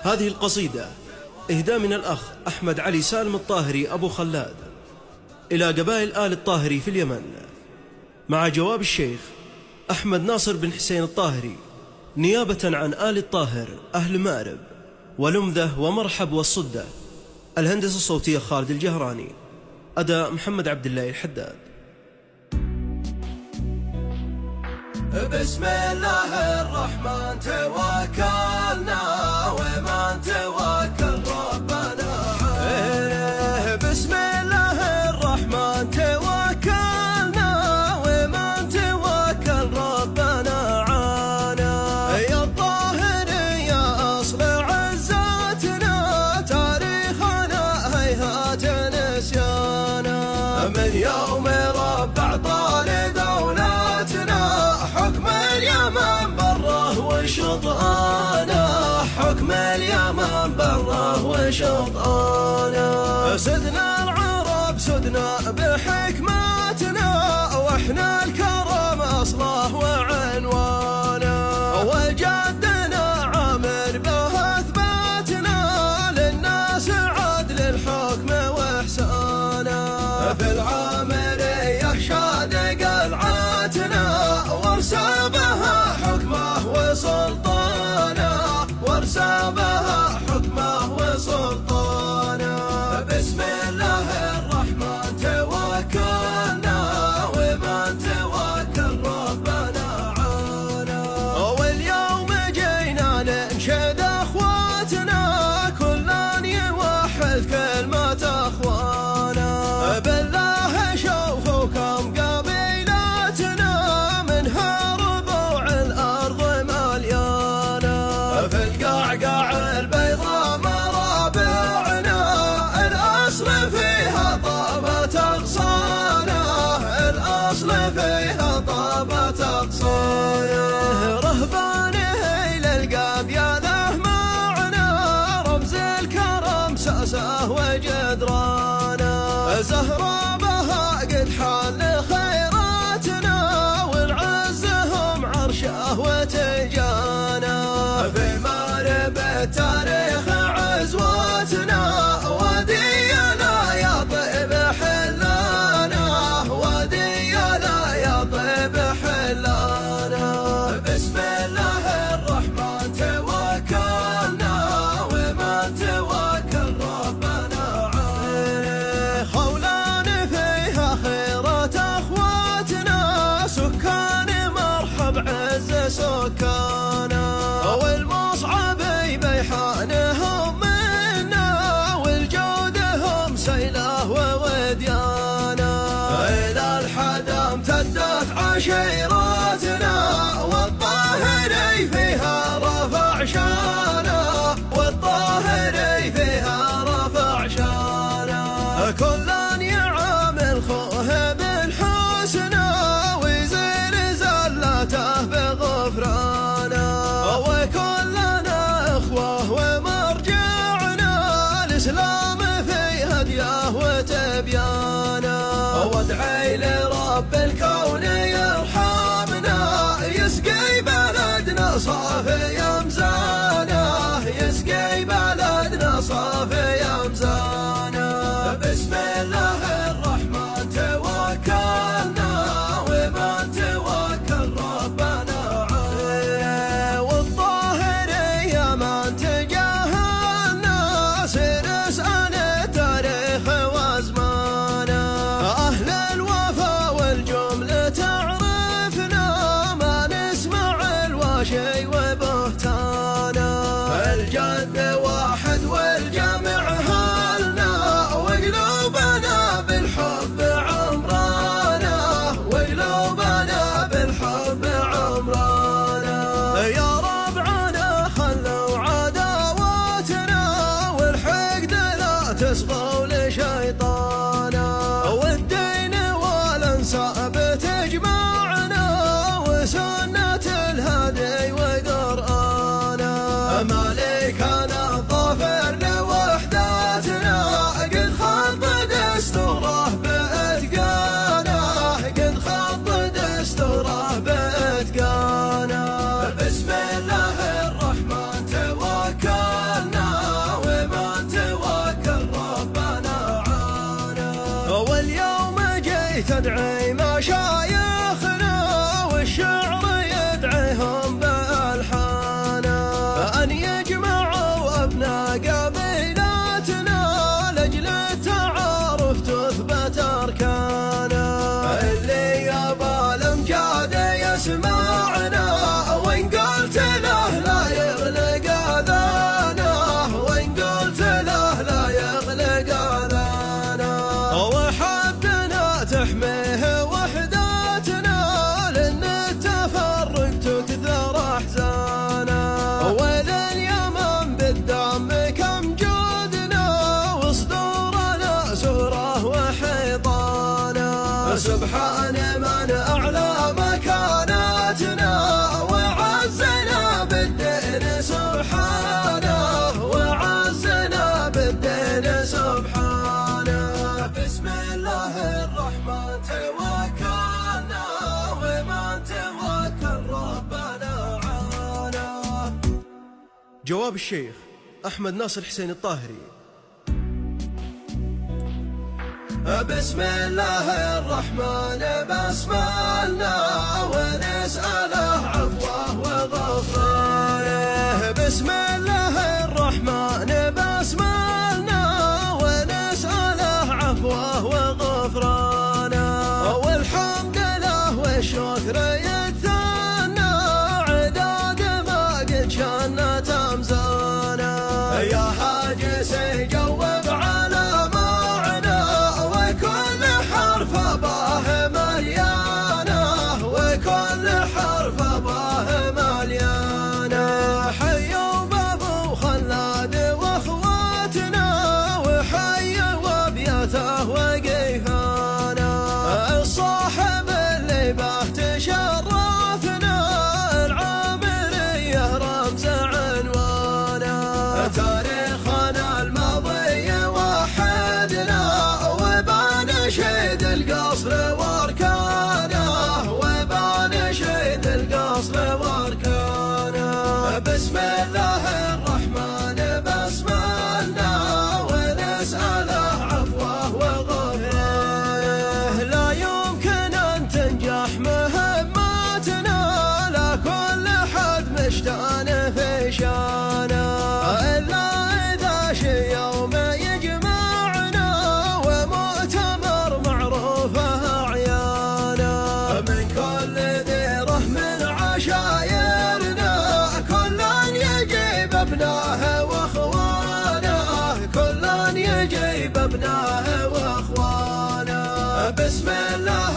هذه القصيدة إهداء من الأخ أحمد علي سالم الطاهري أبو خلاد إلى قبائل آل الطاهري في اليمن، مع جواب الشيخ أحمد ناصر بن حسين الطاهري نيابة عن آل الطاهر أهل مأرب ولمذة ومرحب والصدة. الهندسة الصوتية خالد الجهراني، أداء محمد عبد الله الحداد. بسم الله الرحمن توكلنا ومن توكل ربنا عنا. بسم الله الرحمن توكلنا ومن توكل ربنا عنا. يا الطاهر يا أصل عزتنا تاريخنا هيهات نسيانا. من يوم ربع طال دولتنا حكم اليمن بره وشطآنا، حكم اليمن بره وشطآنا. سدنا العرب سدنا بحكمتنا واحنا الكرم اصله وعنوانا. وجدنا عامر به اثباتنا للناس عدل الحكم واحسانا. في العامر يخشى قلعتنا وارسى بها حكمه وسلطانه، وارسى بها حكمه وسلطانه. بسم الله الرحمن توكلنا ومن توكل ربنا عنا. واليوم جينا ننشد اخواتنا كلنا يوحد كلمة اخوانا. بالله شوفوا كم قبيلاتنا منها ربوع الارض مليانه. في القعقاع البيضاء مرابعنا الاصل فيها طابت اغصانه، الاصل فيها طابت اغصانه. رهبانه الى القبيله معنا رمز الكرم ساسه وجدرانه. زهرة بها قد حال خيراتنا والعزهم عرشه وتجانا. في مأرب التاريخ عزواتنا ودينا يا طيب حلانا، ودينا يا طيب حلانا. بسم الله الرحمن توكلنا ومن توكل ربنا عنا. خولان فيها خيرات اخواتنا سكان مرحب عز سكانا. والمصعبي بيحانهم منا والجودهم سيله ووديانا. الى الحدا امتدت عشيراتنا والطاهري فيها رفع شانه، والطاهري فيها رفع شانه. كلن يعامل خوه بالحسنى ويزيل زلته بغفرانه. وكلنا اخوه ومرجعنا الاسلام في هديه وتبيانه. وادعي لرب الكون يرحمنا يسقي بلدنا صافي يمزانه، يسقي بلدنا صافي يمزانه. بسم الله الرحمن توكلنا ومن توكل ربنا عنا. والطاهر يا من تجاهلنا سنسأل التاريخ وازمانه. أهل الوفا والجملة تعرفنا ما نسمع الواشي وبهتانا. الجد واحد والجمع هلنا وقلوبنا بالحب عمرانا، وقلوبنا بالحب عمرانا. يا ربعنا خلوا عداواتنا والحقد لا تصغوا لشيطانا. والدين والانساب تجمعنا وسنة الهدي وقرآنا. مالكنا الظفر لوحداتنا قد خط دستوره بإتقانه، قد خط دستوره بإتقانه. جواب الشيخ أحمد ناصر حسين الطاهري. بسم الله الرحمن بسملنا ونسأله عفوه وغفرانه. بسم الله الرحمن بسملنا ونسأله عفوه وغفرانه. والحمد له والشكر يتثنى عداد ما قد شنت أمزانه. يا حاجس جوب على معنى وكل حرف باه مليانه وكل حرف باه مليانه. حيوا بابو خلاد واخواتنا وحيوا ابياته وقيفانه. الصاحب اللي به تشرفنا العامريه رمز عنوانه. تاريخنا الماضي وحدنا وبنشيد القصر واركانه وبنشيد القصر واركانه. بسم الله الرحمن بسملنا ونسأله عفوه وغفرانه. لا يمكن أن تنجح مهماتنا لا كل حد مشتان في شانه إلا إذا شي يوم يجمعنا ومؤتمر معروفه أعيانه. من كل ديره من عشايرنا كل يجيب ابناه واخوانه كل يجيب ابناه واخوانه. بسم الله